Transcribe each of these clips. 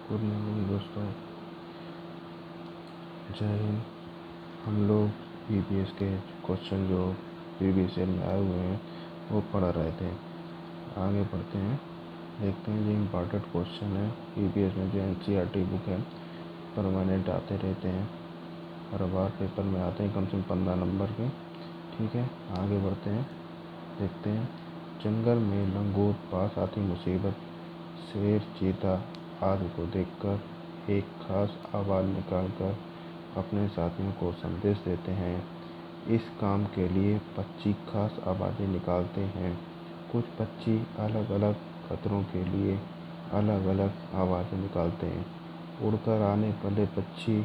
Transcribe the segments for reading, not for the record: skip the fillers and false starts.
Good morning दोस्तों, जय हिंद। हम लोग ईपीएस के क्वेश्चन जो प्रीवियस ईयर में आए हुए हैं वो पढ़ रहे थे। आगे बढ़ते हैं, देखते हैं जो इम्पॉर्टेंट क्वेश्चन है ईपीएस में। जो एनसीईआरटी बुक है परमानेंट आते रहते हैं, हर बार पेपर में आते हैं, कम से कम 15 नंबर के। ठीक है, आगे बढ़ते हैं, देखते हैं। जंगल में लंगूर पास आती मुसीबत, शेर चीता आदि को देखकर एक खास आवाज़ निकालकर अपने साथियों को संदेश देते हैं। इस काम के लिए पक्षी खास आवाज़ें निकालते हैं। कुछ पक्षी अलग अलग खतरों के लिए अलग अलग आवाज़ें निकालते हैं। उड़कर आने वाले पक्षी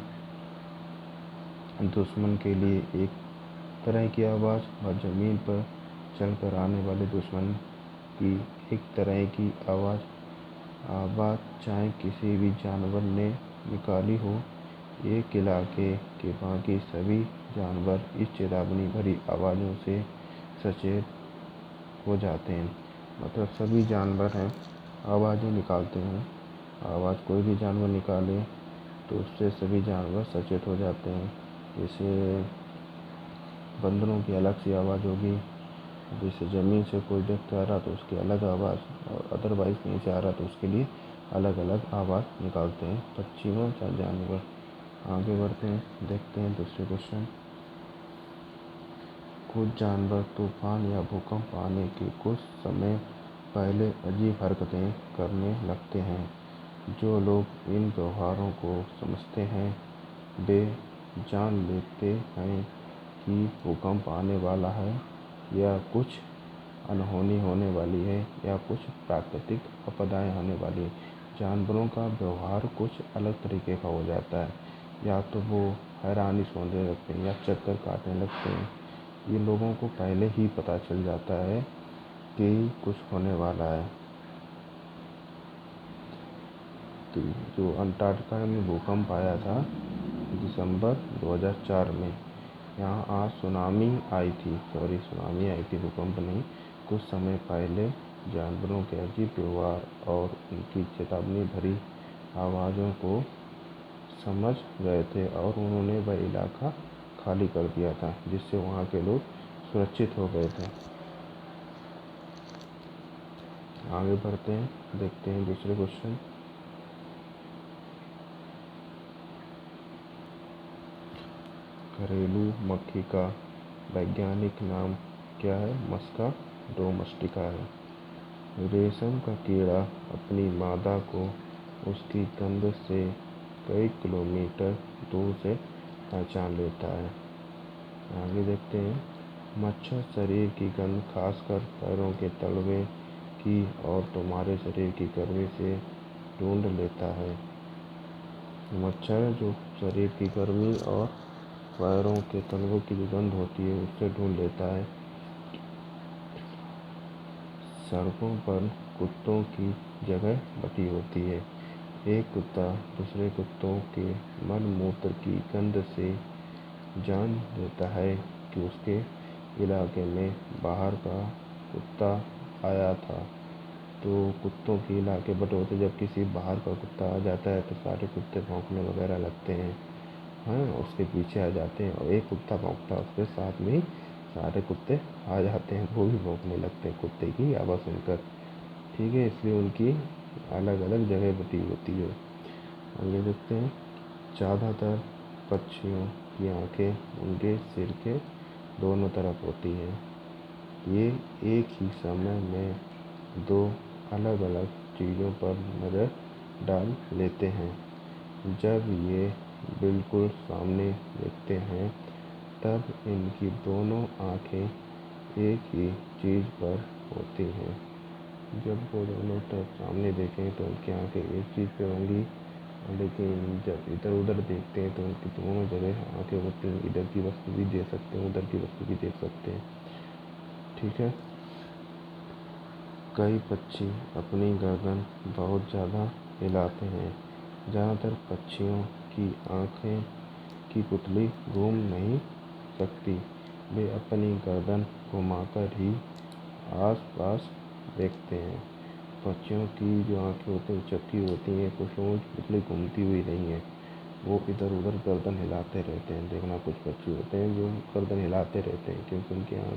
दुश्मन के लिए एक तरह की आवाज़ और ज़मीन पर चलकर आने वाले दुश्मन की एक तरह की आवाज़ चाहे किसी भी जानवर ने निकाली हो, एक इलाके के बाकी सभी जानवर इस चेतावनी भरी आवाज़ों से सचेत हो जाते हैं। मतलब सभी जानवर हैं आवाज़ें निकालते हैं। आवाज़ कोई भी जानवर निकाले तो उससे सभी जानवर सचेत हो जाते हैं। जैसे बंदरों की अलग सी आवाज़ होगी, जैसे ज़मीन से कोई व्यक्ति आ रहा तो उसकी अलग आवाज़, और अदरवाइज़ कहीं से आ रहा तो उसके लिए अलग अलग आवाज़ निकालते हैं पक्षी हो चाहे जानवर। आगे बढ़ते हैं, देखते हैं दूसरे क्वेश्चन। कुछ जानवर तूफान या भूकंप आने के कुछ समय पहले अजीब हरकतें करने लगते हैं। जो लोग इन व्यवहारों को समझते हैं वे जान लेते हैं कि भूकंप आने वाला है, या कुछ अनहोनी होने वाली है, या कुछ प्राकृतिक आपदाएं होने वाली है। जानवरों का व्यवहार कुछ अलग तरीके का हो जाता है, या तो वो हैरानी सोचने लगते हैं या चक्कर काटने लगते हैं। ये लोगों को पहले ही पता चल जाता है कि कुछ होने वाला है। तो जो अंटार्कटिका में भूकंप आया था दिसंबर 2004 में, यहाँ आज सुनामी आई थी, भूकंप नहीं। कुछ समय पहले जानवरों के अजीब व्यवहार और उनकी चेतावनी भरी आवाज़ों को समझ गए थे और उन्होंने वह इलाका खाली कर दिया था, जिससे वहाँ के लोग सुरक्षित हो गए थे। आगे बढ़ते हैं, देखते हैं दूसरे क्वेश्चन। घरेलू मक्खी का वैज्ञानिक नाम क्या है? मस्का डोमेस्टिका है। रेशम का कीड़ा अपनी मादा को उसकी गंध से कई किलोमीटर दूर से पहचान लेता है। आगे देखते हैं, मच्छर शरीर की गंध खासकर पैरों के तलवे की और तुम्हारे शरीर की गर्मी से ढूंढ लेता है। मच्छर जो शरीर की गर्मी और पैरों के तलवों की जो गंध होती है उससे ढूंढ लेता है। सड़कों पर कुत्तों की जगह बटी होती है। एक कुत्ता दूसरे कुत्तों के मल मूत्र की गंध से जान लेता है कि उसके इलाके में बाहर का कुत्ता आया था। तो कुत्तों के इलाके बटे होते, जब किसी बाहर का कुत्ता आ जाता है तो सारे कुत्ते भौंकने वगैरह लगते हैं, हाँ, उसके पीछे आ जाते हैं। और एक कुत्ता भौंकता है उसके साथ में ही सारे कुत्ते आ जाते हैं, वो भी भौंकने लगते हैं कुत्ते की आवाज़ सुनकर। ठीक है, इसलिए उनकी अलग अलग जगह बटी होती है। आगे देखते हैं, ज़्यादातर पक्षियों की आँखें उनके सिर के दोनों तरफ होती हैं। ये एक ही समय में दो अलग अलग चीज़ों पर नज़र डाल लेते हैं। जब ये बिल्कुल सामने देखते हैं तब इनकी दोनों आँखें एक ही चीज़ पर होती हैं। जब वो दोनों तरफ सामने देखें तो उनकी आँखें एक चीज़ पे होंगी, लेकिन जब इधर उधर देखते हैं तो उनकी दोनों जगह आँखें होती हैं। इधर की वस्तु भी देख सकते हैं, उधर की वस्तु भी देख सकते हैं। ठीक है, कई पक्षी अपनी गर्दन बहुत ज़्यादा हिलाते हैं। ज़्यादातर पक्षियों की आँखें की पुतली घूम नहीं सकती, वे अपनी गर्दन घुमाकर ही आस पास देखते हैं। पक्षियों की जो आँखें होती हैं चपटी होती हैं, कुछ लोगों की पुतली घूमती हुई नहीं है, वो इधर उधर गर्दन हिलाते रहते हैं। देखना कुछ पक्षी होते हैं जो गर्दन हिलाते रहते हैं क्योंकि उनकी आँखें